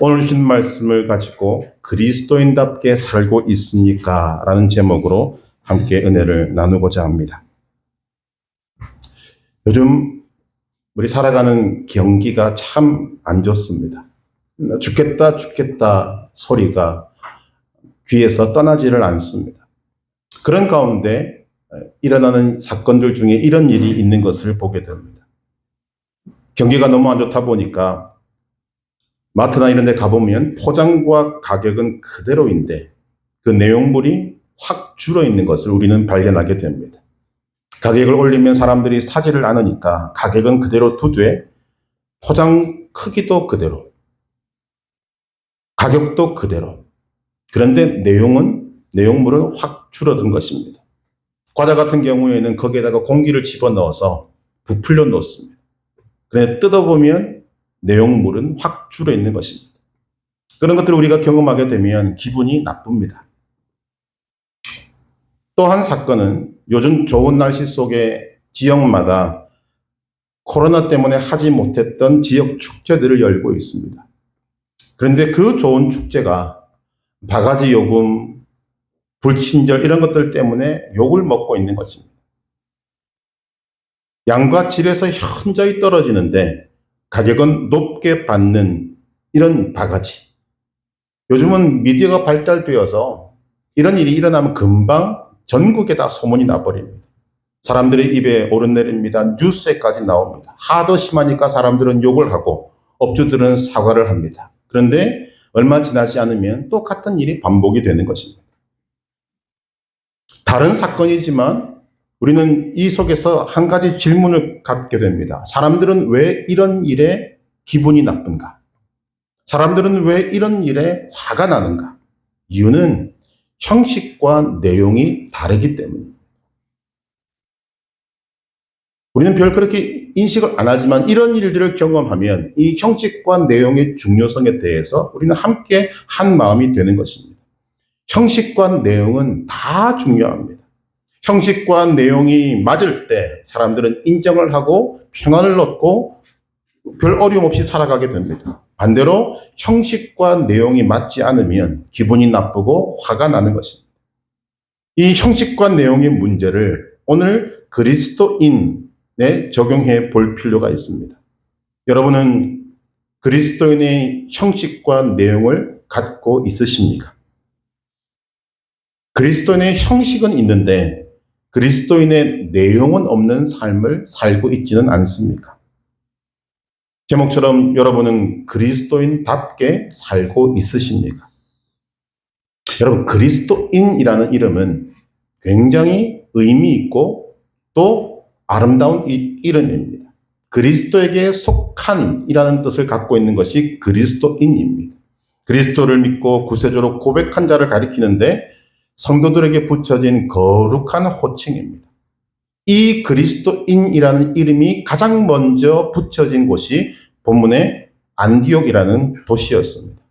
오늘 주신 말씀을 가지고 그리스도인답게 살고 있습니까? 라는 제목으로 함께 은혜를 나누고자 합니다. 요즘 우리 살아가는 경기가 참 안 좋습니다. 죽겠다 죽겠다 소리가 귀에서 떠나지를 않습니다. 그런 가운데 일어나는 사건들 중에 이런 일이 있는 것을 보게 됩니다. 경기가 너무 안 좋다 보니까 마트나 이런 데 가보면 포장과 가격은 그대로인데 그 내용물이 확 줄어 있는 것을 우리는 발견하게 됩니다. 가격을 올리면 사람들이 사지를 않으니까 가격은 그대로 두되 포장 크기도 그대로, 가격도 그대로. 그런데 내용물은 확 줄어든 것입니다. 과자 같은 경우에는 거기에다가 공기를 집어넣어서 부풀려 놓습니다. 그런데 뜯어보면 내용물은 확 줄어 있는 것입니다. 그런 것들을 우리가 경험하게 되면 기분이 나쁩니다. 또 한 사건은 요즘 좋은 날씨 속에 지역마다 코로나 때문에 하지 못했던 지역 축제들을 열고 있습니다. 그런데 그 좋은 축제가 바가지 요금, 불친절 이런 것들 때문에 욕을 먹고 있는 것입니다. 양과 질에서 현저히 떨어지는데 가격은 높게 받는 이런 바가지. 요즘은 미디어가 발달되어서 이런 일이 일어나면 금방 전국에 다 소문이 나버립니다. 사람들의 입에 오르내립니다. 뉴스에까지 나옵니다. 하도 심하니까 사람들은 욕을 하고 업주들은 사과를 합니다. 그런데 얼마 지나지 않으면 또 같은 일이 반복이 되는 것입니다. 다른 사건이지만 우리는 이 속에서 한 가지 질문을 갖게 됩니다. 사람들은 왜 이런 일에 기분이 나쁜가? 사람들은 왜 이런 일에 화가 나는가? 이유는 형식과 내용이 다르기 때문입니다. 우리는 별 그렇게 인식을 안 하지만 이런 일들을 경험하면 이 형식과 내용의 중요성에 대해서 우리는 함께 한 마음이 되는 것입니다. 형식과 내용은 다 중요합니다. 형식과 내용이 맞을 때 사람들은 인정을 하고 평안을 얻고 별 어려움 없이 살아가게 됩니다. 반대로 형식과 내용이 맞지 않으면 기분이 나쁘고 화가 나는 것입니다. 이 형식과 내용의 문제를 오늘 그리스도인에 적용해 볼 필요가 있습니다. 여러분은 그리스도인의 형식과 내용을 갖고 있으십니까? 그리스도인의 형식은 있는데 그리스도인의 내용은 없는 삶을 살고 있지는 않습니까? 제목처럼 여러분은 그리스도인답게 살고 있으십니까? 여러분, 그리스도인이라는 이름은 굉장히 의미 있고 또 아름다운 이름입니다. 그리스도에게 속한이라는 뜻을 갖고 있는 것이 그리스도인입니다. 그리스도를 믿고 구세주로 고백한 자를 가리키는데 성도들에게 붙여진 거룩한 호칭입니다. 이 그리스도인이라는 이름이 가장 먼저 붙여진 곳이 본문의 안디옥이라는 도시였습니다.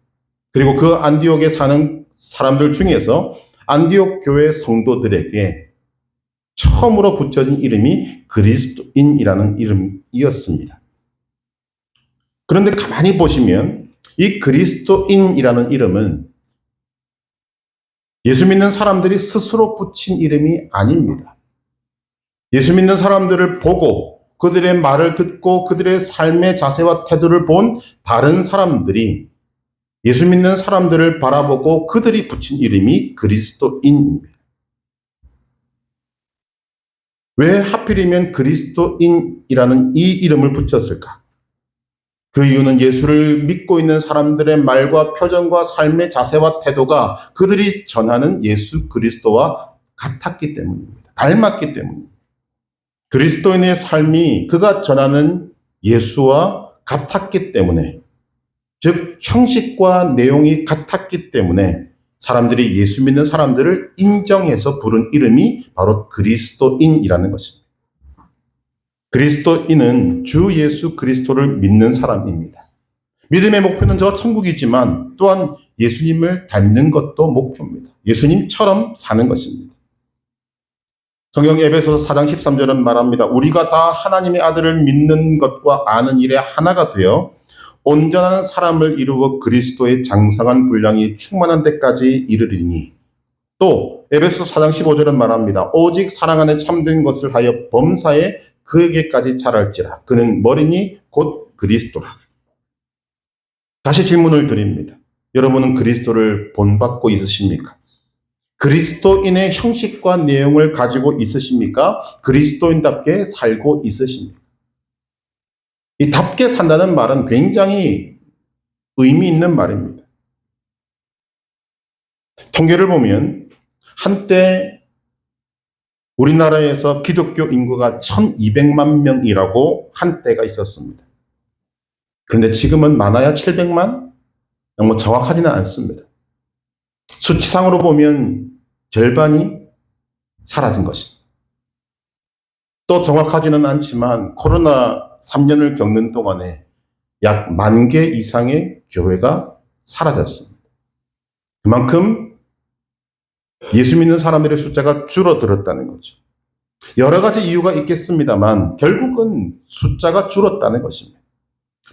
그리고 그 안디옥에 사는 사람들 중에서 안디옥 교회 성도들에게 처음으로 붙여진 이름이 그리스도인이라는 이름이었습니다. 그런데 가만히 보시면 이 그리스도인이라는 이름은 예수 믿는 사람들이 스스로 붙인 이름이 아닙니다. 예수 믿는 사람들을 보고 그들의 말을 듣고 그들의 삶의 자세와 태도를 본 다른 사람들이 예수 믿는 사람들을 바라보고 그들이 붙인 이름이 그리스도인입니다. 왜 하필이면 그리스도인이라는 이 이름을 붙였을까? 그 이유는 예수를 믿고 있는 사람들의 말과 표정과 삶의 자세와 태도가 그들이 전하는 예수 그리스도와 같았기 때문입니다. 닮았기 때문입니다. 그리스도인의 삶이 그가 전하는 예수와 같았기 때문에, 즉 형식과 내용이 같았기 때문에 사람들이 예수 믿는 사람들을 인정해서 부른 이름이 바로 그리스도인이라는 것입니다. 그리스도인은 주 예수 그리스도를 믿는 사람입니다. 믿음의 목표는 저 천국이지만 또한 예수님을 닮는 것도 목표입니다. 예수님처럼 사는 것입니다. 성경 에베소서 4장 13절은 말합니다. 우리가 다 하나님의 아들을 믿는 것과 아는 일에 하나가 되어 온전한 사람을 이루어 그리스도의 장성한 분량이 충만한 데까지 이르리니 또 에베소 4장 15절은 말합니다. 오직 사랑 안에 참된 것을 하여 범사에 그에게까지 자랄지라. 그는 머리니 곧 그리스도라. 다시 질문을 드립니다. 여러분은 그리스도를 본받고 있으십니까? 그리스도인의 형식과 내용을 가지고 있으십니까? 그리스도인답게 살고 있으십니까? 이 답게 산다는 말은 굉장히 의미 있는 말입니다. 통계를 보면 한때 우리나라에서 기독교 인구가 1200만 명이라고 한때가 있었습니다. 그런데 지금은 많아야 700만? 뭐 정확하지는 않습니다. 수치상으로 보면 절반이 사라진 것입니다. 또 정확하지는 않지만 코로나 3년을 겪는 동안에 약 10,000개 이상의 교회가 사라졌습니다. 그만큼 예수 믿는 사람들의 숫자가 줄어들었다는 거죠. 여러 가지 이유가 있겠습니다만 결국은 숫자가 줄었다는 것입니다.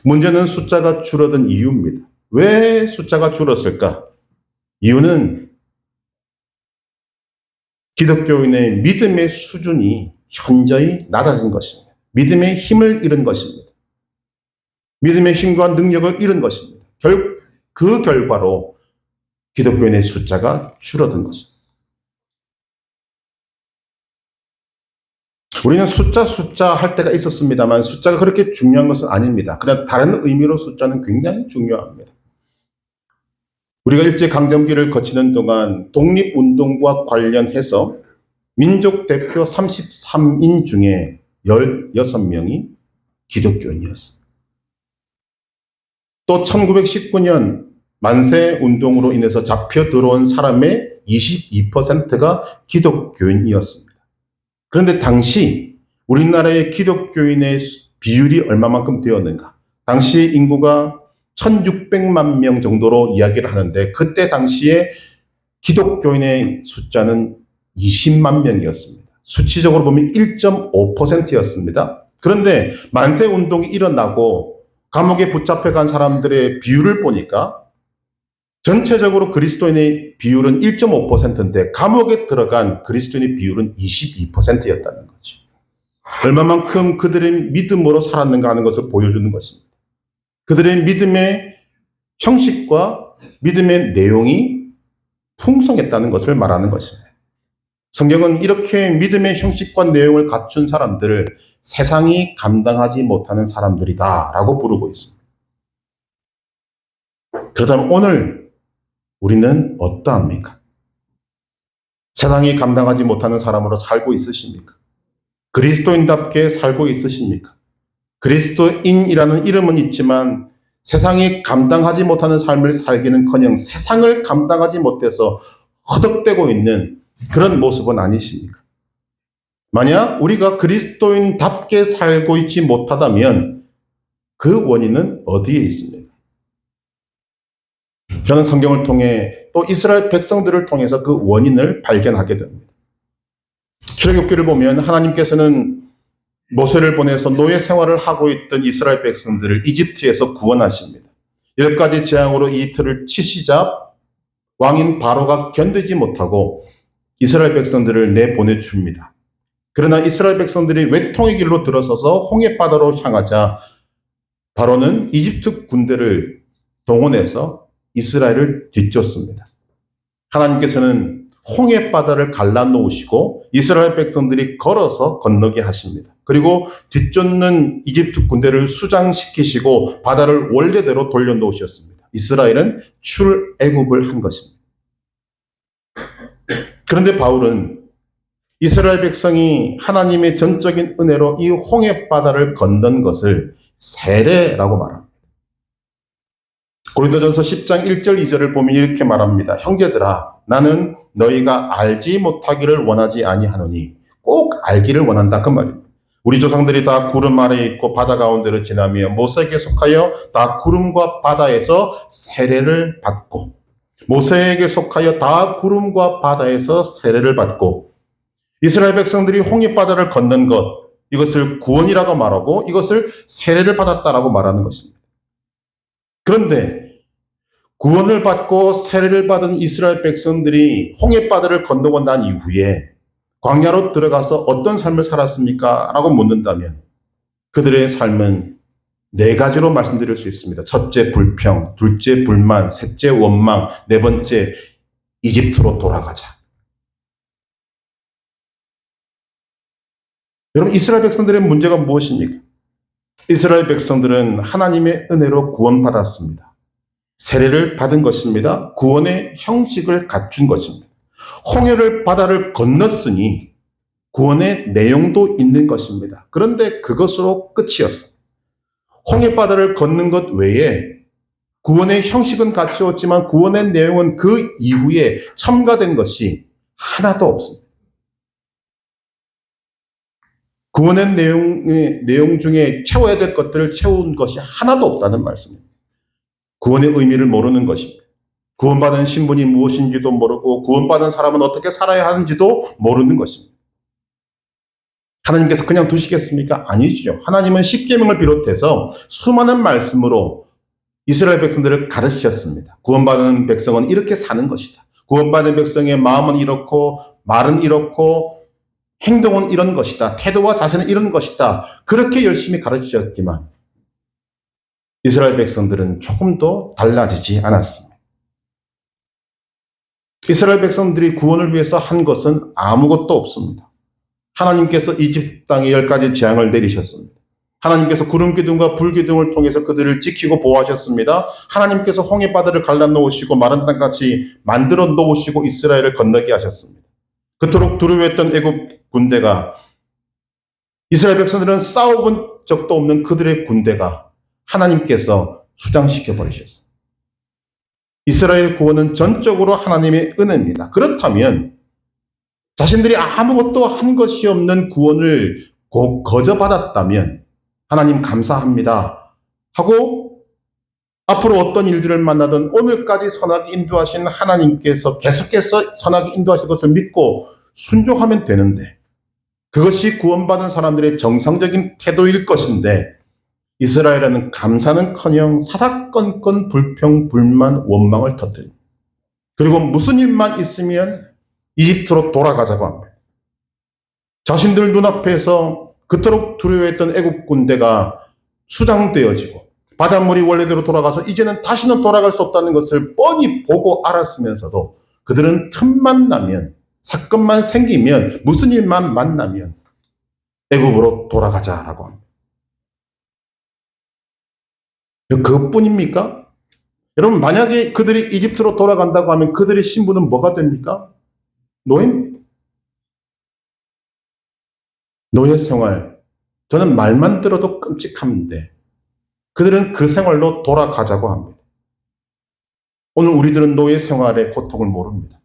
문제는 숫자가 줄어든 이유입니다. 왜 숫자가 줄었을까? 이유는 기독교인의 믿음의 수준이 현저히 낮아진 것입니다. 믿음의 힘을 잃은 것입니다. 믿음의 힘과 능력을 잃은 것입니다. 그 결과로 기독교인의 숫자가 줄어든 것입니다. 우리는 숫자 할 때가 있었습니다만 숫자가 그렇게 중요한 것은 아닙니다. 그냥 다른 의미로 숫자는 굉장히 중요합니다. 우리가 일제강점기를 거치는 동안 독립운동과 관련해서 민족 대표 33인 중에 16명이 기독교인이었습니다. 또 1919년 만세운동으로 인해서 잡혀 들어온 사람의 22%가 기독교인이었습니다. 그런데 당시 우리나라의 기독교인의 비율이 얼마만큼 되었는가? 당시 인구가 1600만 명 정도로 이야기를 하는데 그때 당시에 기독교인의 숫자는 20만 명이었습니다. 수치적으로 보면 1.5%였습니다. 그런데 만세운동이 일어나고 감옥에 붙잡혀간 사람들의 비율을 보니까 전체적으로 그리스도인의 비율은 1.5%인데 감옥에 들어간 그리스도인의 비율은 22%였다는 거죠. 얼마만큼 그들의 믿음으로 살았는가 하는 것을 보여주는 것입니다. 그들의 믿음의 형식과 믿음의 내용이 풍성했다는 것을 말하는 것입니다. 성경은 이렇게 믿음의 형식과 내용을 갖춘 사람들을 세상이 감당하지 못하는 사람들이다 라고 부르고 있습니다. 그렇다면 오늘 우리는 어떠합니까? 세상이 감당하지 못하는 사람으로 살고 있으십니까? 그리스도인답게 살고 있으십니까? 그리스도인이라는 이름은 있지만 세상이 감당하지 못하는 삶을 살기는커녕 세상을 감당하지 못해서 허덕대고 있는 그런 모습은 아니십니까? 만약 우리가 그리스도인답게 살고 있지 못하다면 그 원인은 어디에 있습니까? 저는 성경을 통해 또 이스라엘 백성들을 통해서 그 원인을 발견하게 됩니다. 출애굽기를 보면 하나님께서는 모세를 보내서 노예 생활을 하고 있던 이스라엘 백성들을 이집트에서 구원하십니다. 10가지 재앙으로 이 틀을 치시자 왕인 바로가 견디지 못하고 이스라엘 백성들을 내보내줍니다. 그러나 이스라엘 백성들이 외통의 길로 들어서서 홍해바다로 향하자 바로는 이집트 군대를 동원해서 이스라엘을 뒤쫓습니다. 하나님께서는 홍해바다를 갈라놓으시고 이스라엘 백성들이 걸어서 건너게 하십니다. 그리고 뒤쫓는 이집트 군대를 수장시키시고 바다를 원래대로 돌려놓으셨습니다. 이스라엘은 출애굽을 한 것입니다. 그런데 바울은 이스라엘 백성이 하나님의 전적인 은혜로 이 홍해바다를 건넌 것을 세례라고 말합니다. 고린도전서 10장 1절 2절을 보면 이렇게 말합니다. 형제들아 나는 너희가 알지 못하기를 원하지 아니하노니 꼭 알기를 원한다 그 말입니다. 우리 조상들이 다 구름 아래에 있고 바다 가운데로 지나며 모세에게 속하여 다 구름과 바다에서 세례를 받고 모세에게 속하여 다 구름과 바다에서 세례를 받고 이스라엘 백성들이 홍해바다를 건넌 것 이것을 구원이라고 말하고 이것을 세례를 받았다라고 말하는 것입니다. 그런데 구원을 받고 세례를 받은 이스라엘 백성들이 홍해바다를 건너고 난 이후에 광야로 들어가서 어떤 삶을 살았습니까? 라고 묻는다면 그들의 삶은 네 가지로 말씀드릴 수 있습니다. 첫째, 불평. 둘째, 불만. 셋째, 원망. 네 번째, 이집트로 돌아가자. 여러분, 이스라엘 백성들의 문제가 무엇입니까? 이스라엘 백성들은 하나님의 은혜로 구원받았습니다. 세례를 받은 것입니다. 구원의 형식을 갖춘 것입니다. 홍해를 바다를 건넜으니 구원의 내용도 있는 것입니다. 그런데 그것으로 끝이었습니다. 홍해 바다를 걷는 것 외에 구원의 형식은 갖추었지만 구원의 내용은 그 이후에 첨가된 것이 하나도 없습니다. 구원의 내용 중에 채워야 될 것들을 채운 것이 하나도 없다는 말씀입니다. 구원의 의미를 모르는 것입니다. 구원받은 신분이 무엇인지도 모르고 구원받은 사람은 어떻게 살아야 하는지도 모르는 것입니다. 하나님께서 그냥 두시겠습니까? 아니죠. 하나님은 십계명을 비롯해서 수많은 말씀으로 이스라엘 백성들을 가르치셨습니다. 구원받은 백성은 이렇게 사는 것이다. 구원받은 백성의 마음은 이렇고 말은 이렇고 행동은 이런 것이다. 태도와 자세는 이런 것이다. 그렇게 열심히 가르치셨지만 이스라엘 백성들은 조금도 달라지지 않았습니다. 이스라엘 백성들이 구원을 위해서 한 것은 아무것도 없습니다. 하나님께서 이집트 땅에 10가지 재앙을 내리셨습니다. 하나님께서 구름기둥과 불기둥을 통해서 그들을 지키고 보호하셨습니다. 하나님께서 홍해바다를 갈라놓으시고 마른 땅같이 만들어 놓으시고 이스라엘을 건너게 하셨습니다. 그토록 두려워했던 애굽 군대가 이스라엘 백성들은 싸워본 적도 없는 그들의 군대가 하나님께서 수장시켜 버리셨습니다. 이스라엘 구원은 전적으로 하나님의 은혜입니다. 그렇다면 자신들이 아무것도 한 것이 없는 구원을 거저받았다면 하나님 감사합니다 하고 앞으로 어떤 일들을 만나든 오늘까지 선하게 인도하신 하나님께서 계속해서 선하게 인도하실 것을 믿고 순종하면 되는데 그것이 구원받은 사람들의 정상적인 태도일 것인데 이스라엘은 감사는커녕 사사건건 불평, 불만, 원망을 터뜨립니다. 그리고 무슨 일만 있으면 이집트로 돌아가자고 합니다. 자신들 눈앞에서 그토록 두려워했던 애국 군대가 수장되어지고 바닷물이 원래대로 돌아가서 이제는 다시는 돌아갈 수 없다는 것을 뻔히 보고 알았으면서도 그들은 틈만 나면 사건만 생기면 무슨 일만 만나면 애굽으로 돌아가자라고 합니다. 그것뿐입니까? 여러분 만약에 그들이 이집트로 돌아간다고 하면 그들의 신분은 뭐가 됩니까? 노예 생활. 저는 말만 들어도 끔찍한데 그들은 그 생활로 돌아가자고 합니다. 오늘 우리들은 노예 생활의 고통을 모릅니다.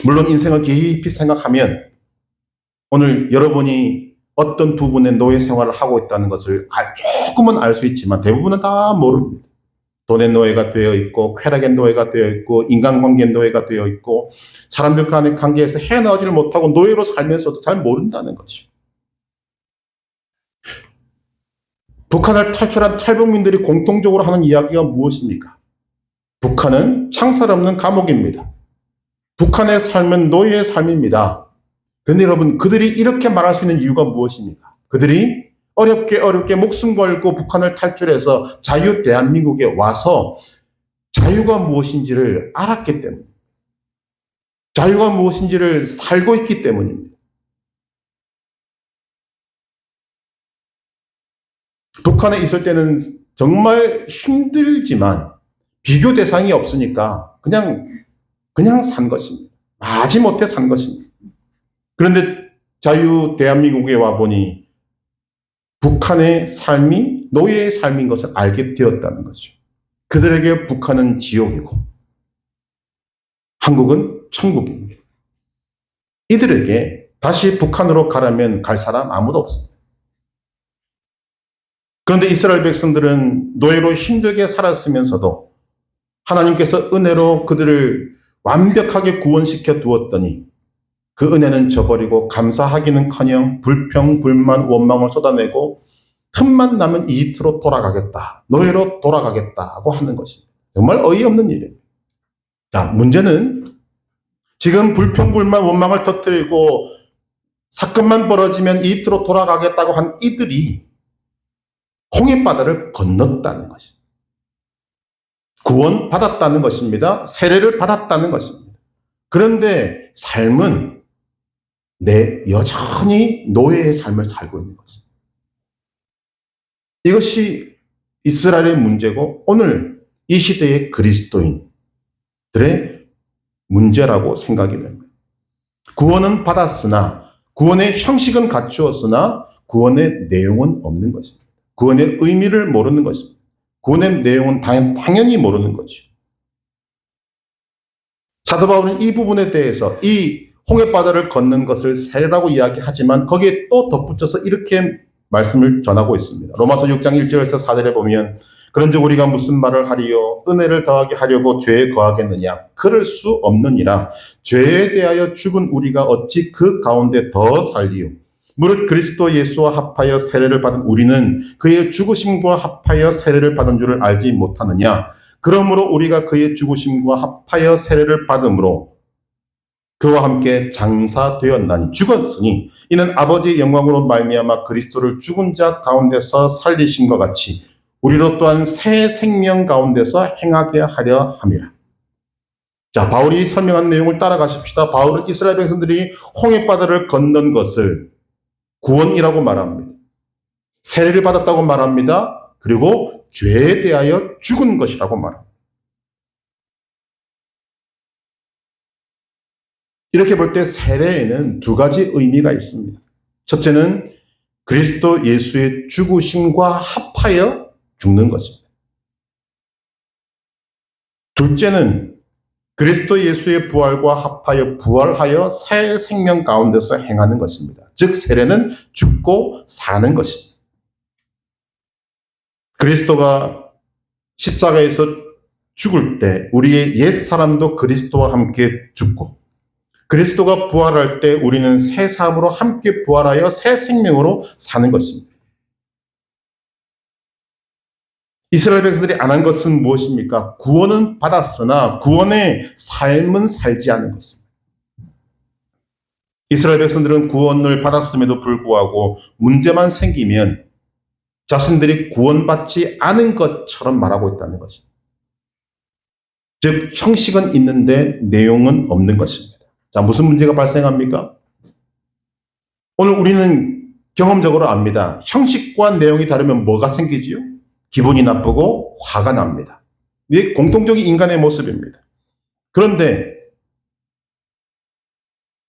물론 인생을 깊이 생각하면 오늘 여러분이 어떤 부분의 노예 생활을 하고 있다는 것을 조금은 알 수 있지만 대부분은 다 모릅니다. 돈의 노예가 되어 있고 쾌락의 노예가 되어 있고 인간관계의 노예가 되어 있고 사람들 간의 관계에서 헤어나오지를 못하고 노예로 살면서도 잘 모른다는 거죠. 북한을 탈출한 탈북민들이 공통적으로 하는 이야기가 무엇입니까? 북한은 창살 없는 감옥입니다. 북한의 삶은 노예의 삶입니다. 그런데 여러분 그들이 이렇게 말할 수 있는 이유가 무엇입니까? 그들이 어렵게 목숨 걸고 북한을 탈출해서 자유 대한민국에 와서 자유가 무엇인지를 알았기 때문에 자유가 무엇인지를 살고 있기 때문입니다. 북한에 있을 때는 정말 힘들지만 비교 대상이 없으니까 그냥 산 것입니다. 마지못해 산 것입니다. 그런데 자유 대한민국에 와보니 북한의 삶이 노예의 삶인 것을 알게 되었다는 거죠. 그들에게 북한은 지옥이고 한국은 천국입니다. 이들에게 다시 북한으로 가라면 갈 사람 아무도 없습니다. 그런데 이스라엘 백성들은 노예로 힘들게 살았으면서도 하나님께서 은혜로 그들을 완벽하게 구원시켜 두었더니 그 은혜는 저버리고 감사하기는커녕 불평, 불만, 원망을 쏟아내고 틈만 나면 이집트로 돌아가겠다. 노예로 돌아가겠다고 하는 것입니다. 정말 어이없는 일입니다. 자, 문제는 지금 불평불만 원망을 터뜨리고 사건만 벌어지면 이집트로 돌아가겠다고 한 이들이 홍해바다를 건넜다는 것입니다. 구원받았다는 것입니다. 세례를 받았다는 것입니다. 그런데 삶은 여전히 노예의 삶을 살고 있는 것입니다. 이것이 이스라엘의 문제고 오늘 이 시대의 그리스도인들의 문제라고 생각이 됩니다. 구원은 받았으나 구원의 형식은 갖추었으나 구원의 내용은 없는 것입니다. 구원의 의미를 모르는 것입니다. 구원의 내용은 당연히 모르는 거죠. 사도 바울은 이 부분에 대해서 이 홍해바다를 걷는 것을 세례라고 이야기하지만 거기에 또 덧붙여서 이렇게 말씀을 전하고 있습니다. 로마서 6장 1절에서 4절에 보면 그런즉 우리가 무슨 말을 하리요 은혜를 더하게 하려고 죄에 거하겠느냐 그럴 수 없느니라. 죄에 대하여 죽은 우리가 어찌 그 가운데 더 살리요. 무릇 그리스도 예수와 합하여 세례를 받은 우리는 그의 죽으심과 합하여 세례를 받은 줄을 알지 못하느냐. 그러므로 우리가 그의 죽으심과 합하여 세례를 받음으로 그와 함께 장사되었나니 죽었으니 이는 아버지의 영광으로 말미암아 그리스도를 죽은 자 가운데서 살리심과 같이 우리로 또한 새 생명 가운데서 행하게 하려 함이라. 자, 바울이 설명한 내용을 따라가십시다. 바울은 이스라엘 백성들이 홍해바다를 건넌 것을 구원이라고 말합니다. 세례를 받았다고 말합니다. 그리고 죄에 대하여 죽은 것이라고 말합니다. 이렇게 볼 때 세례에는 두 가지 의미가 있습니다. 첫째는 그리스도 예수의 죽으심과 합하여 죽는 것입니다. 둘째는 그리스도 예수의 부활과 합하여 부활하여 새 생명 가운데서 행하는 것입니다. 즉 세례는 죽고 사는 것입니다. 그리스도가 십자가에서 죽을 때 우리의 옛 사람도 그리스도와 함께 죽고 그리스도가 부활할 때 우리는 새 삶으로 함께 부활하여 새 생명으로 사는 것입니다. 이스라엘 백성들이 안 한 것은 무엇입니까? 구원은 받았으나 구원의 삶은 살지 않은 것입니다. 이스라엘 백성들은 구원을 받았음에도 불구하고 문제만 생기면 자신들이 구원받지 않은 것처럼 말하고 있다는 것입니다. 즉 형식은 있는데 내용은 없는 것입니다. 자, 무슨 문제가 발생합니까? 오늘 우리는 경험적으로 압니다. 형식과 내용이 다르면 뭐가 생기지요? 기분이 나쁘고 화가 납니다. 이게 공통적인 인간의 모습입니다. 그런데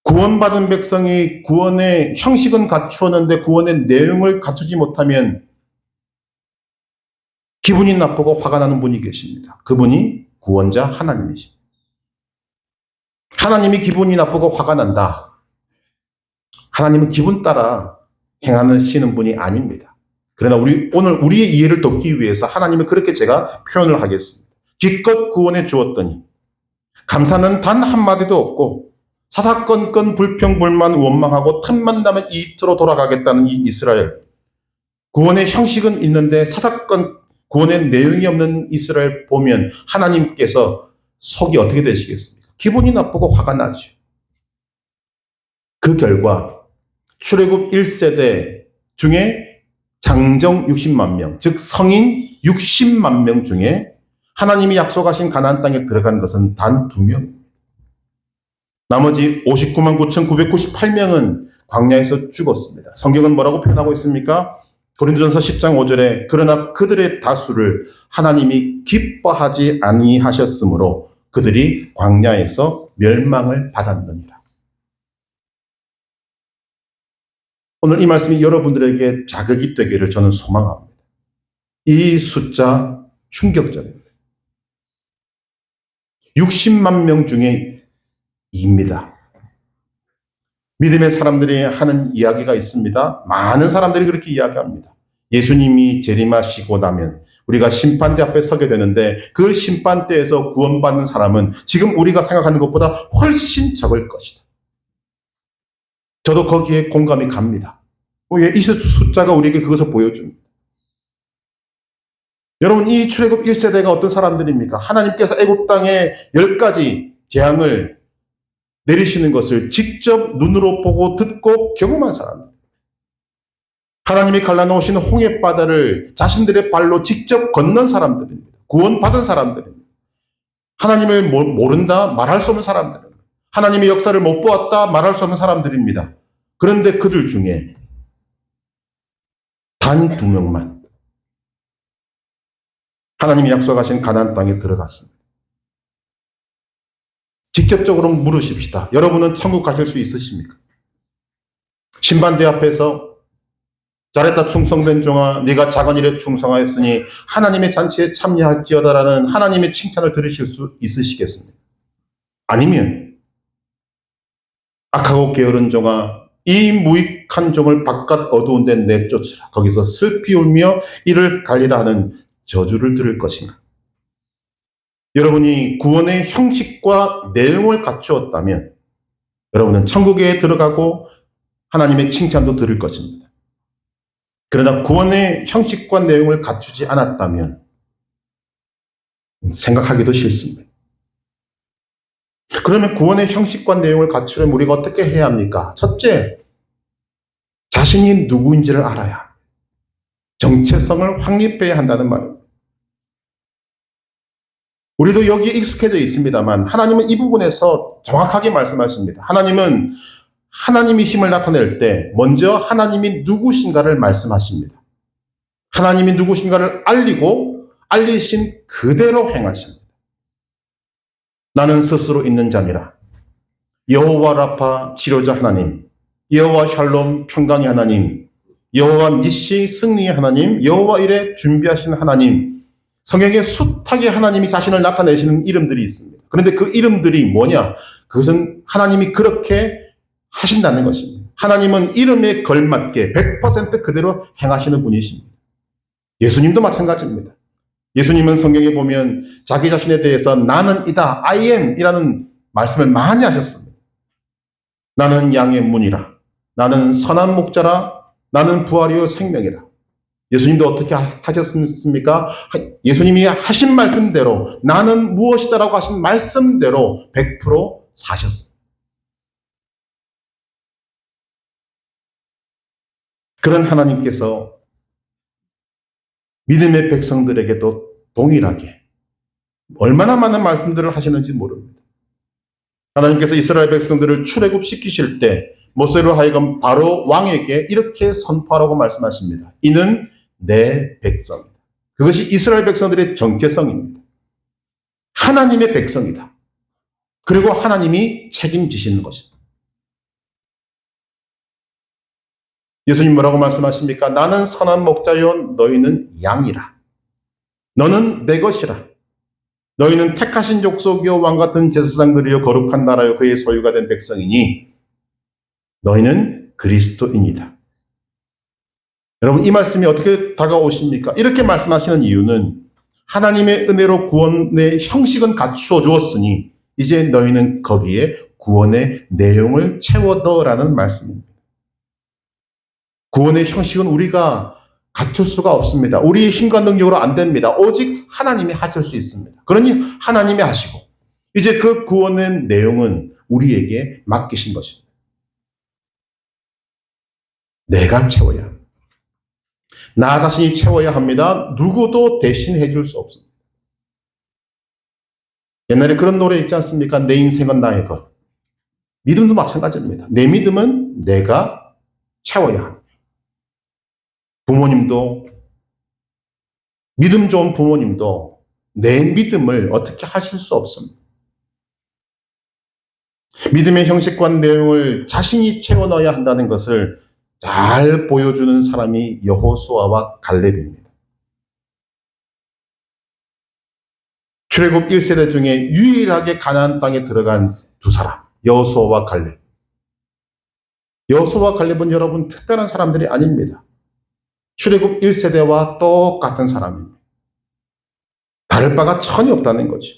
구원받은 백성이 구원의 형식은 갖추었는데 구원의 내용을 갖추지 못하면 기분이 나쁘고 화가 나는 분이 계십니다. 그분이 구원자 하나님이십니다. 하나님이 기분이 나쁘고 화가 난다. 하나님은 기분 따라 행하시는 분이 아닙니다. 그러나 오늘 우리의 이해를 돕기 위해서 하나님을 그렇게 제가 표현을 하겠습니다. 기껏 구원해 주었더니 감사는 단 한마디도 없고 사사건건 불평불만 원망하고 틈만 나면 이집트로 돌아가겠다는 이 이스라엘. 구원의 형식은 있는데 구원의 내용이 없는 이스라엘 보면 하나님께서 속이 어떻게 되시겠습니까? 기분이 나쁘고 화가 나죠. 그 결과 출애굽 1세대 중에 장정 60만 명, 즉 성인 60만 명 중에 하나님이 약속하신 가나안 땅에 들어간 것은 단 2명입니다. 나머지 59만 9,998명은 광야에서 죽었습니다. 성경은 뭐라고 표현하고 있습니까? 고린도전서 10장 5절에 그러나 그들의 다수를 하나님이 기뻐하지 아니하셨으므로 그들이 광야에서 멸망을 받았느니라. 오늘 이 말씀이 여러분들에게 자극이 되기를 저는 소망합니다. 이 숫자 충격적입니다. 60만 명 중에 2입니다. 믿음의 사람들이 하는 이야기가 있습니다. 많은 사람들이 그렇게 이야기합니다. 예수님이 재림하시고 나면 우리가 심판대 앞에 서게 되는데 그 심판대에서 구원받는 사람은 지금 우리가 생각하는 것보다 훨씬 적을 것이다. 저도 거기에 공감이 갑니다. 이 숫자가 우리에게 그것을 보여줍니다. 여러분, 이 출애굽 1세대가 어떤 사람들입니까? 하나님께서 애굽 땅에 10가지 재앙을 내리시는 것을 직접 눈으로 보고 듣고 경험한 사람들. 하나님이 갈라놓으신 홍해바다를 자신들의 발로 직접 건넌 사람들입니다. 구원받은 사람들입니다. 하나님을 모른다 말할 수 없는 사람들입니다. 하나님의 역사를 못 보았다 말할 수 없는 사람들입니다. 그런데 그들 중에 단 2명만 하나님이 약속하신 가나안 땅에 들어갔습니다. 직접적으로 물으십시다. 여러분은 천국 가실 수 있으십니까? 신반대 앞에서 잘했다 충성된 종아, 네가 작은 일에 충성하였으니 하나님의 잔치에 참여할지어다라는 하나님의 칭찬을 들으실 수 있으시겠습니까? 아니면 악하고 게으른 종아, 이 무익한 종을 바깥 어두운 데 내쫓으라. 거기서 슬피 울며 이를 갈리라 하는 저주를 들을 것인가? 여러분이 구원의 형식과 내용을 갖추었다면 여러분은 천국에 들어가고 하나님의 칭찬도 들을 것입니다. 그러나 구원의 형식과 내용을 갖추지 않았다면 생각하기도 싫습니다. 그러면 구원의 형식과 내용을 갖추려면 우리가 어떻게 해야 합니까? 첫째, 자신이 누구인지를 알아야 정체성을 확립해야 한다는 말입니다. 우리도 여기에 익숙해져 있습니다만 하나님은 이 부분에서 정확하게 말씀하십니다. 하나님은 하나님이 힘을 나타낼 때 먼저 하나님이 누구신가를 말씀하십니다. 하나님이 누구신가를 알리고 알리신 그대로 행하십니다. 나는 스스로 있는 자니라. 여호와 라파 치료자 하나님, 여호와 샬롬 평강의 하나님, 여호와 니시 승리의 하나님, 여호와 이레 준비하신 하나님, 성경에 숱하게 하나님이 자신을 나타내시는 이름들이 있습니다. 그런데 그 이름들이 뭐냐? 그것은 하나님이 그렇게 하신다는 것입니다. 하나님은 이름에 걸맞게 100% 그대로 행하시는 분이십니다. 예수님도 마찬가지입니다. 예수님은 성경에 보면 자기 자신에 대해서 나는 이다, I am 이라는 말씀을 많이 하셨습니다. 나는 양의 문이라, 나는 선한 목자라, 나는 부활이요 생명이라. 예수님도 어떻게 하셨습니까? 예수님이 하신 말씀대로 나는 무엇이다라고 하신 말씀대로 100% 사셨습니다. 그런 하나님께서 믿음의 백성들에게도 동일하게 얼마나 많은 말씀들을 하시는지 모릅니다. 하나님께서 이스라엘 백성들을 출애굽시키실 때 모세로 하여금 바로 왕에게 이렇게 선포하라고 말씀하십니다. 이는 내 백성이다. 그것이 이스라엘 백성들의 정체성입니다. 하나님의 백성이다. 그리고 하나님이 책임지시는 것입니다. 예수님 뭐라고 말씀하십니까? 나는 선한 목자요 너희는 양이라. 너는 내 것이라. 너희는 택하신 족속이요 왕같은 제사장들이요 거룩한 나라요 그의 소유가 된 백성이니 너희는 그리스도인이다. 여러분, 이 말씀이 어떻게 다가오십니까? 이렇게 말씀하시는 이유는 하나님의 은혜로 구원의 형식은 갖추어 주었으니 이제 너희는 거기에 구원의 내용을 채워 넣으라는 말씀입니다. 구원의 형식은 우리가 갖출 수가 없습니다. 우리의 힘과 능력으로 안 됩니다. 오직 하나님이 하실 수 있습니다. 그러니 하나님이 하시고 이제 그 구원의 내용은 우리에게 맡기신 것입니다. 내가 채워야 합니다. 나 자신이 채워야 합니다. 누구도 대신해 줄 수 없습니다. 옛날에 그런 노래 있지 않습니까? 내 인생은 나의 것. 믿음도 마찬가지입니다. 내 믿음은 내가 채워야 합니다. 부모님도, 믿음 좋은 부모님도 내 믿음을 어떻게 하실 수 없습니다. 믿음의 형식과 내용을 자신이 채워 넣어야 한다는 것을 잘 보여주는 사람이 여호수아와 갈렙입니다. 출애굽 1세대 중에 유일하게 가나안 땅에 들어간 두 사람, 여호수아와 갈렙. 여호수아와 갈렙은 여러분 특별한 사람들이 아닙니다. 출애굽 1세대와 똑같은 사람입니다. 다를 바가 전혀 없다는 거죠.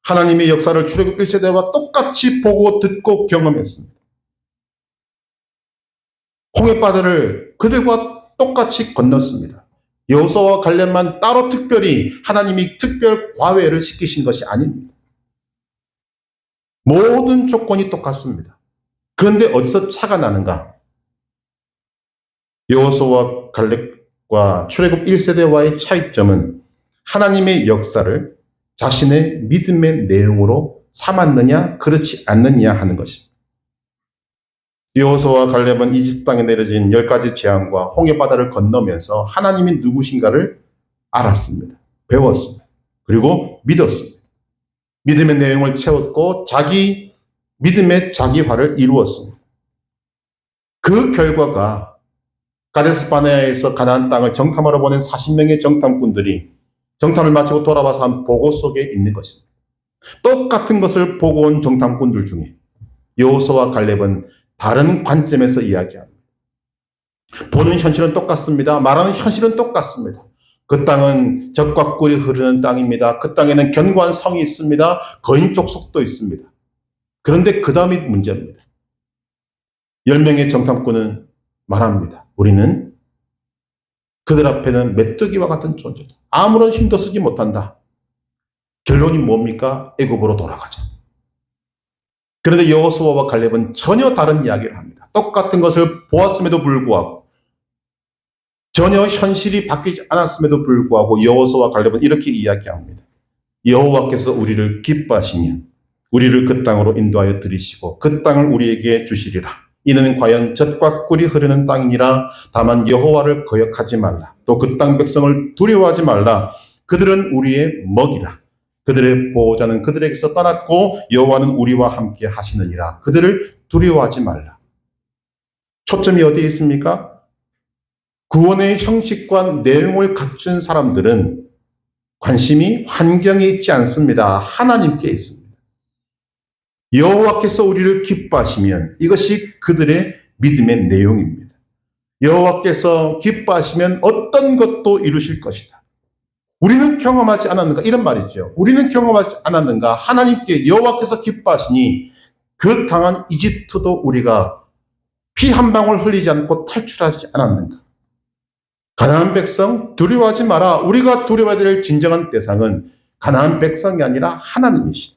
하나님의 역사를 출애굽 1세대와 똑같이 보고 듣고 경험했습니다. 홍해바다를 그들과 똑같이 건넜습니다. 여호수아와 갈렙만 따로 특별히 하나님이 특별 과외를 시키신 것이 아닙니다. 모든 조건이 똑같습니다. 그런데 어디서 차가 나는가? 여호수아와 갈렙과 출애굽 1세대와의 차이점은 하나님의 역사를 자신의 믿음의 내용으로 삼았느냐 그렇지 않느냐 하는 것입니다. 여호수아와 갈렙은 이집트 땅에 내려진 10가지 재앙과 홍해바다를 건너면서 하나님이 누구신가를 알았습니다. 배웠습니다. 그리고 믿었습니다. 믿음의 내용을 채웠고 자기 믿음의 자기화를 이루었습니다. 그 결과가 가데스 바네아에서 가나안 땅을 정탐하러 보낸 40명의 정탐꾼들이 정탐을 마치고 돌아와서 한 보고 속에 있는 것입니다. 똑같은 것을 보고 온 정탐꾼들 중에 여호수아와 갈렙은 다른 관점에서 이야기합니다. 보는 현실은 똑같습니다. 말하는 현실은 똑같습니다. 그 땅은 젖과 꿀이 흐르는 땅입니다. 그 땅에는 견고한 성이 있습니다. 거인 족속도 있습니다. 그런데 그 다음이 문제입니다. 10명의 정탐꾼은 말합니다. 우리는 그들 앞에는 메뚜기와 같은 존재다. 아무런 힘도 쓰지 못한다. 결론이 뭡니까? 애굽으로 돌아가자. 그런데 여호수아와 갈렙은 전혀 다른 이야기를 합니다. 똑같은 것을 보았음에도 불구하고 전혀 현실이 바뀌지 않았음에도 불구하고 여호수아와 갈렙은 이렇게 이야기합니다. 여호와께서 우리를 기뻐하시면 우리를 그 땅으로 인도하여 들이시고 그 땅을 우리에게 주시리라. 이는 과연 젖과 꿀이 흐르는 땅이니라. 다만 여호와를 거역하지 말라. 또 그 땅 백성을 두려워하지 말라. 그들은 우리의 먹이라. 그들의 보호자는 그들에게서 떠났고 여호와는 우리와 함께 하시느니라. 그들을 두려워하지 말라. 초점이 어디에 있습니까? 구원의 형식과 내용을 갖춘 사람들은 관심이 환경에 있지 않습니다. 하나님께 있습니다. 여호와께서 우리를 기뻐하시면 이것이 그들의 믿음의 내용입니다. 여호와께서 기뻐하시면 어떤 것도 이루실 것이다. 우리는 경험하지 않았는가? 이런 말이죠. 우리는 경험하지 않았는가? 하나님께 여호와께서 기뻐하시니 그 강한 이집트도 우리가 피 한 방울 흘리지 않고 탈출하지 않았는가? 가나안 백성 두려워하지 마라. 우리가 두려워해야 될 진정한 대상은 가나안 백성이 아니라 하나님이시다.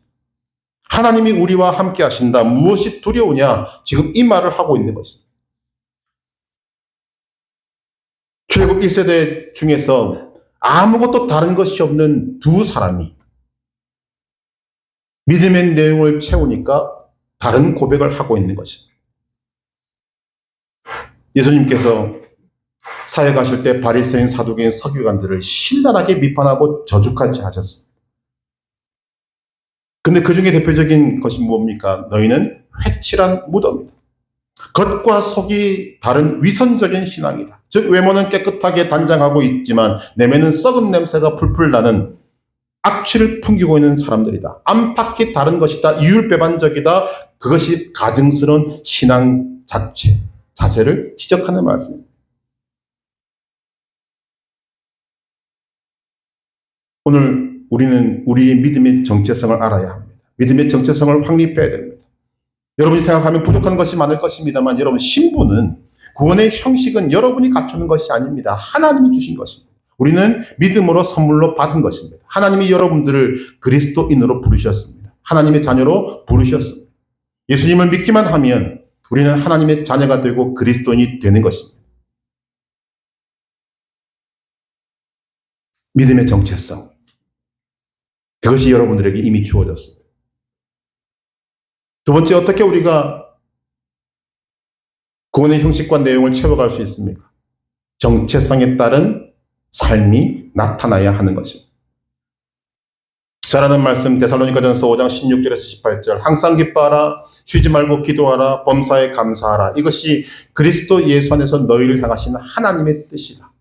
하나님이 우리와 함께 하신다. 무엇이 두려우냐? 지금 이 말을 하고 있는 것입니다. 출애굽 1세대 중에서 아무것도 다른 것이 없는 두 사람이 믿음의 내용을 채우니까 다른 고백을 하고 있는 것입니다. 예수님께서 사회 가실 때 바리새인, 사두개인, 서기관들을 신랄하게 비판하고 저주까지 하셨습니다. 근데 그 중에 대표적인 것이 뭡니까? 너희는 회칠한 무덤이다. 겉과 속이 다른 위선적인 신앙이다. 즉 외모는 깨끗하게 단장하고 있지만 내면은 썩은 냄새가 풀풀 나는 악취를 풍기고 있는 사람들이다. 안팎이 다른 것이다. 이율배반적이다. 그것이 가증스러운 신앙 자세를 지적하는 말씀입니다. 오늘 우리는 우리의 믿음의 정체성을 알아야 합니다. 믿음의 정체성을 확립해야 됩니다. 여러분이 생각하면 부족한 것이 많을 것입니다만 여러분 신분은 구원의 형식은 여러분이 갖추는 것이 아닙니다. 하나님이 주신 것입니다. 우리는 믿음으로 선물로 받은 것입니다. 하나님이 여러분들을 그리스도인으로 부르셨습니다. 하나님의 자녀로 부르셨습니다. 예수님을 믿기만 하면 우리는 하나님의 자녀가 되고 그리스도인이 되는 것입니다. 믿음의 정체성. 그것이 여러분들에게 이미 주어졌습니다. 두 번째, 어떻게 우리가 구원의 형식과 내용을 채워갈 수 있습니까? 정체성에 따른 삶이 나타나야 하는 것입니다. 잘하는 말씀 데살로니가전서 5장 16절에서 18절 항상 기뻐하라 쉬지 말고 기도하라 범사에 감사하라 이것이 그리스도 예수 안에서 너희를 향하시는 하나님의 뜻이다.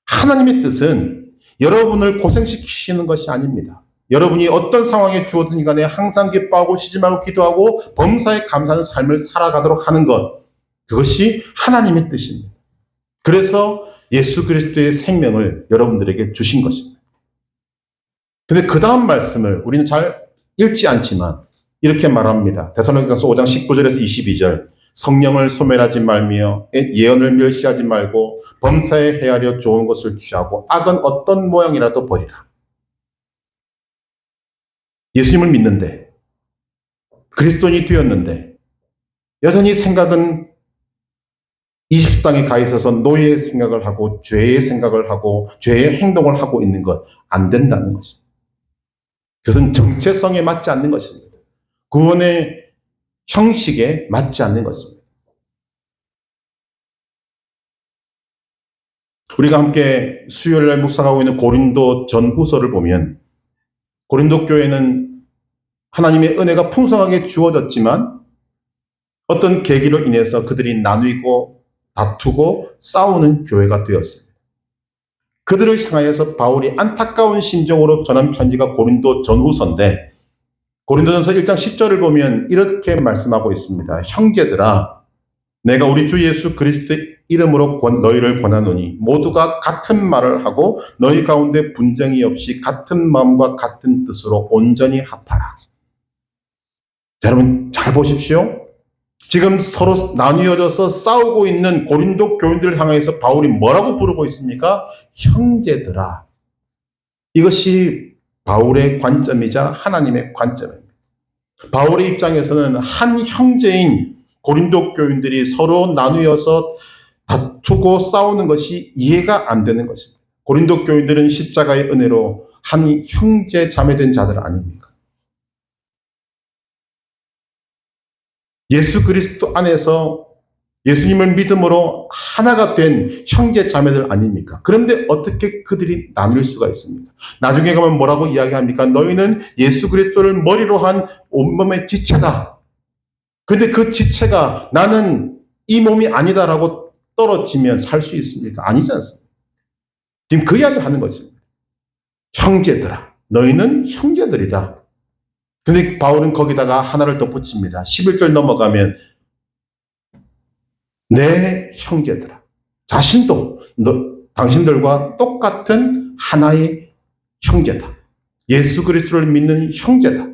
하나님의 뜻은 여러분을 고생시키시는 것이 아닙니다. 여러분이 어떤 상황에 주어든 간에 항상 기뻐하고 쉬지 말고 기도하고 범사에 감사하는 삶을 살아가도록 하는 것 그것이 하나님의 뜻입니다. 그래서 예수 그리스도의 생명을 여러분들에게 주신 것입니다. 근데 그 다음 말씀을 우리는 잘 읽지 않지만 이렇게 말합니다. 데살로니가서 5장 19절에서 22절 성령을 소멸하지 말며 예언을 멸시하지 말고 범사에 헤아려 좋은 것을 취하고 악은 어떤 모양이라도 버리라. 예수님을 믿는데, 그리스도인이 되었는데 여전히 생각은 20당에 가 있어서 노예의 생각을 하고 죄의 생각을 하고 죄의 행동을 하고 있는 것 안 된다는 것입니다. 그것은 정체성에 맞지 않는 것입니다. 구원의 형식에 맞지 않는 것입니다. 우리가 함께 수요일날 묵상하고 있는 고린도 전후서를 보면 고린도 교회는 하나님의 은혜가 풍성하게 주어졌지만 어떤 계기로 인해서 그들이 나뉘고 다투고 싸우는 교회가 되었습니다. 그들을 향하여서 바울이 안타까운 심정으로 전한 편지가 고린도 전후서인데 고린도전서 1장 10절을 보면 이렇게 말씀하고 있습니다. 형제들아, 내가 우리 주 예수 그리스도의 이름으로 너희를 권하노니 모두가 같은 말을 하고 너희 가운데 분쟁이 없이 같은 마음과 같은 뜻으로 온전히 합하라. 자, 여러분 잘 보십시오. 지금 서로 나뉘어져서 싸우고 있는 고린도 교인들을 향해서 바울이 뭐라고 부르고 있습니까? 형제들아. 이것이 바울의 관점이자 하나님의 관점입니다. 바울의 입장에서는 한 형제인 고린도 교인들이 서로 나뉘어서 다투고 싸우는 것이 이해가 안 되는 것입니다. 고린도 교인들은 십자가의 은혜로 한 형제 자매된 자들 아닙니까? 예수 그리스도 안에서 예수님을 믿음으로 하나가 된 형제 자매들 아닙니까? 그런데 어떻게 그들이 나눌 수가 있습니까? 나중에 가면 뭐라고 이야기합니까? 너희는 예수 그리스도를 머리로 한 온몸의 지체다. 그런데 그 지체가 나는 이 몸이 아니다라고 떨어지면 살 수 있습니까? 아니지 않습니까? 지금 그 이야기를 하는 거죠. 형제들아, 너희는 형제들이다. 근데 바울은 거기다가 하나를 덧붙입니다. 11절 넘어가면 내 형제들아, 자신도 당신들과 똑같은 하나의 형제다. 예수 그리스도를 믿는 형제다.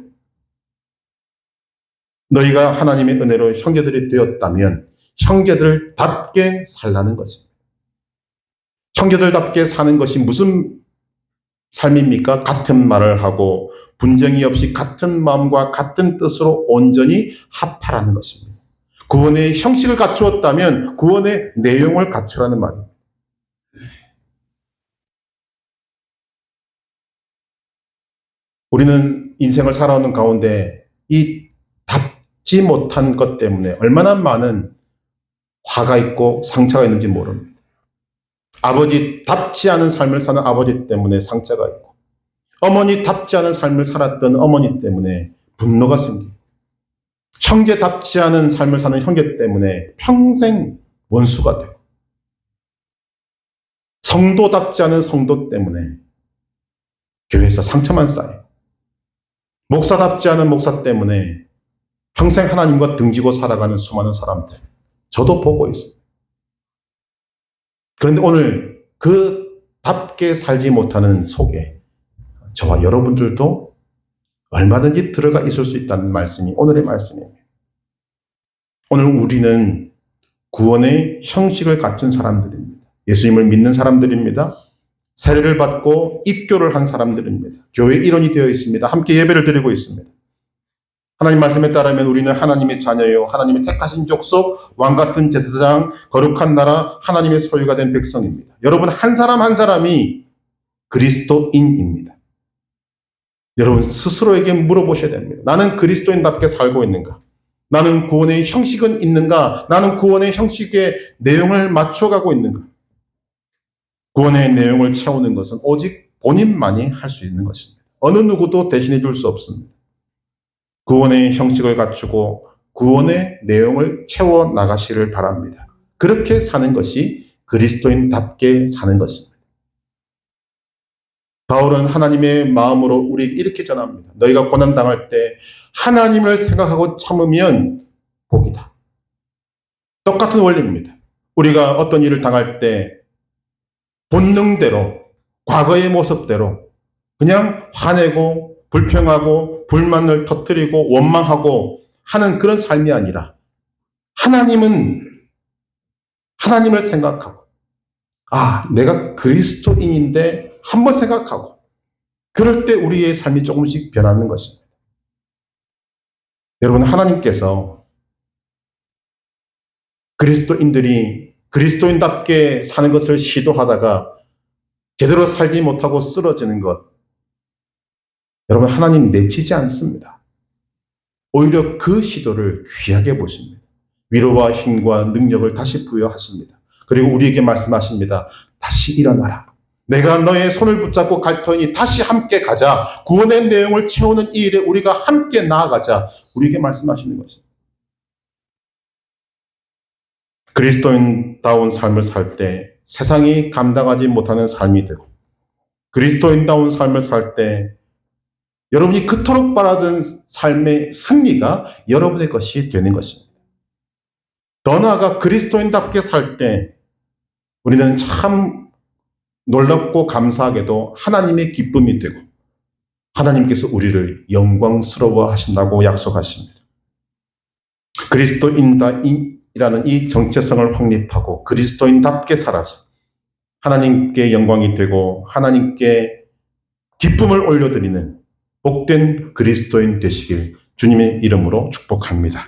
너희가 하나님의 은혜로 형제들이 되었다면 형제들답게 살라는 것입니다. 형제들답게 사는 것이 무슨 삶입니까? 같은 말을 하고 분쟁이 없이 같은 마음과 같은 뜻으로 온전히 합하라는 것입니다. 구원의 형식을 갖추었다면 구원의 내용을 갖추라는 말입니다. 우리는 인생을 살아오는 가운데 이 답지 못한 것 때문에 얼마나 많은 화가 있고 상처가 있는지 모릅니다. 아버지답지 않은 삶을 사는 아버지 때문에 상처가 있고 어머니답지 않은 삶을 살았던 어머니 때문에 분노가 생기고 형제답지 않은 삶을 사는 형제 때문에 평생 원수가 되고 성도답지 않은 성도 때문에 교회에서 상처만 쌓이고 목사답지 않은 목사 때문에 평생 하나님과 등지고 살아가는 수많은 사람들 저도 보고 있습니다. 그런데 오늘 그 답게 살지 못하는 속에 저와 여러분들도 얼마든지 들어가 있을 수 있다는 말씀이 오늘의 말씀입니다. 오늘 우리는 구원의 형식을 갖춘 사람들입니다. 예수님을 믿는 사람들입니다. 세례를 받고 입교를 한 사람들입니다. 교회 일원이 되어 있습니다. 함께 예배를 드리고 있습니다. 하나님 말씀에 따르면 우리는 하나님의 자녀요 하나님의 택하신 족속 왕같은 제사장 거룩한 나라 하나님의 소유가 된 백성입니다. 여러분 한 사람 한 사람이 그리스도인입니다. 여러분 스스로에게 물어보셔야 됩니다. 나는 그리스도인답게 살고 있는가? 나는 구원의 형식은 있는가? 나는 구원의 형식의 내용을 맞춰가고 있는가? 구원의 내용을 채우는 것은 오직 본인만이 할 수 있는 것입니다. 어느 누구도 대신해 줄 수 없습니다. 구원의 형식을 갖추고 구원의 내용을 채워 나가시를 바랍니다. 그렇게 사는 것이 그리스도인답게 사는 것입니다. 바울은 하나님의 마음으로 우리에게 이렇게 전합니다. 너희가 고난당할 때 하나님을 생각하고 참으면 복이다. 똑같은 원리입니다. 우리가 어떤 일을 당할 때 본능대로 과거의 모습대로 그냥 화내고 불평하고 불만을 터뜨리고 원망하고 하는 그런 삶이 아니라 하나님을 생각하고, 내가 그리스도인인데 한번 생각하고, 그럴 때 우리의 삶이 조금씩 변하는 것입니다. 여러분, 하나님께서 그리스도인들이 그리스도인답게 사는 것을 시도하다가 제대로 살지 못하고 쓰러지는 것, 여러분, 하나님 내치지 않습니다. 오히려 그 시도를 귀하게 보십니다. 위로와 힘과 능력을 다시 부여하십니다. 그리고 우리에게 말씀하십니다. 다시 일어나라. 내가 너의 손을 붙잡고 갈 터이니 다시 함께 가자. 구원의 내용을 채우는 이 일에 우리가 함께 나아가자. 우리에게 말씀하시는 것입니다. 그리스도인다운 삶을 살 때 세상이 감당하지 못하는 삶이 되고, 그리스도인다운 삶을 살 때 여러분이 그토록 바라던 삶의 승리가 여러분의 것이 되는 것입니다. 더 나아가 그리스도인답게 살 때 우리는 참 놀랍고 감사하게도 하나님의 기쁨이 되고, 하나님께서 우리를 영광스러워 하신다고 약속하십니다. 그리스도인이라는 이 정체성을 확립하고 그리스도인답게 살아서 하나님께 영광이 되고 하나님께 기쁨을 올려드리는 복된 그리스도인 되시길 주님의 이름으로 축복합니다.